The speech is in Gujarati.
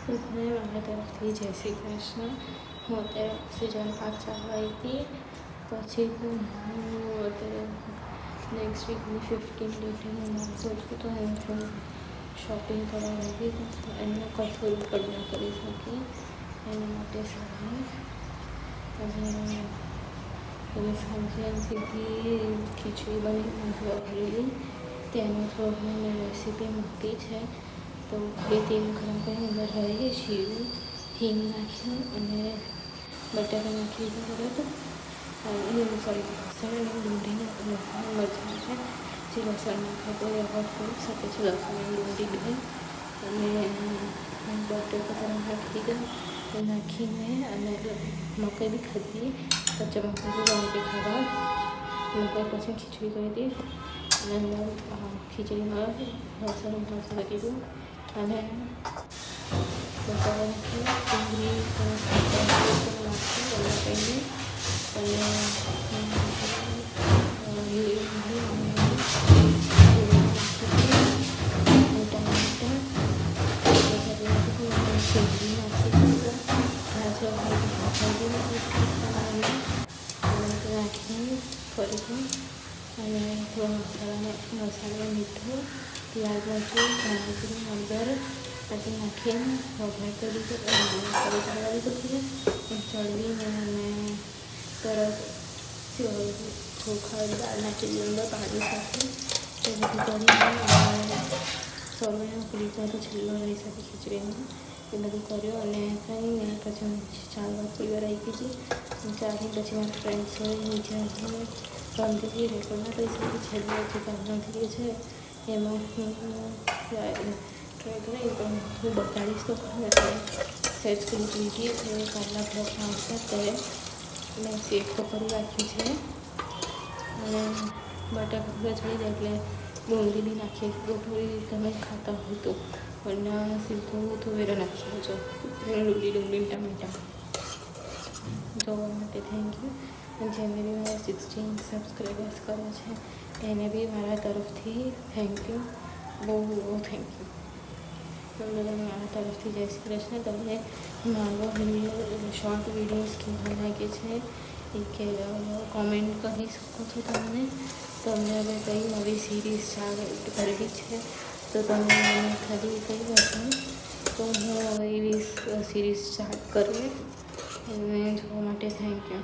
બધાને મારા તરફથી જય શ્રી કૃષ્ણ. હું અત્યારે ઓક્સિજન પાર્ક ચાલવા આવી હતી. પછી હું અત્યારે નેક્સ્ટ વીકની 15 ડેટે હું મારું છું, તો હું થોડું શોપિંગ કરવા લાગી તો એમને કંઈ થોડું કડ ના કરી શકી એના માટે સારી પછી સાંજે સીધી ખીચડી બની ભરેલી તેનું થોડું મેં રેસીપી મૂકી છે. તો ખાલી તેલ ગરમ કરીને અંદર રહી જીરું હિંગ નાખ્યું અને બટાકા નાખી દીધું. સોરી લસણ અને ડુંગળીને મરચાં છે. જે લસણ નાખે તો એવોઇડ કરી શકે છે. લસણ અને ડુંગળી બે અને બટાકા નાખી દીધા એ નાખીને અને મકાઈ બી ખાધી કચ્ચા મકાઈ ખાવા મકાઈ પછી ખીચડી કરી હતી અને ખીચડીમાં લસણ મસાલા કીધું અને બટાકા નાખી ડુંગળી નાખી ફરીથી અને થોડા મસાલા મીઠું લાલ મરચું ધાણા હળદર પછી નાખીને વઘાર કરી ચડવી દીધું છે. ચડવીને અને તરત ચોખા દાળ નાખી અંદર પાણી સાથે તે બધું કરીને સવારે ઉકળી જાય તો છેલ્લો રહી શકે ખીચડીમાં એ બધું કર્યું અને ખાઈને પછી હું ચાલવા થોડી વાર આવી ગઈ હતી. ચાલી પછી મારા ફ્રેન્ડ્સ હોય નીચે રમતી રેકોર્ડ ના કરી શકું છેલ્લે જે કામ થઈ છે એમાં હું ટ્રાય કરી પણ હું બતાડીશ તો ખરું એટલે સેટ કરી લીધી છે. કાલના બ્લોગમાં આવશે ત્યારે મેં સેટ તો કરી રાખ્યું છે અને બટાકા ચડી જાય એટલે ડુંગળી બી નાખીએ થોડી તમે ખાતા હોય તો પણ સીધું તુવેરો નાખી દેજો ડુંગળી ટામેટા જોવા માટે થેન્ક યુ. અને જેને બી મારા 16 સબસ્ક્રાઈબર્સ કરે છે એને બી મારા તરફથી થેન્ક યુ, બહુ થેન્ક યુ. બધાને મારા તરફથી જય શ્રી કૃષ્ણ. તમને મારો વિડીયો શોર્ટ વિડીયોઝ કેવા લાગે છે એ કે કોમેન્ટ કરી શકો છો. તમને હવે કઈ નવી સિરીઝ કરવી છે તો તમે ખાલી કહી દેશો તો હું હવે એવી સિરીઝ સ્ટાર્ટ કરીએ. એને જોવા માટે થેન્ક યુ.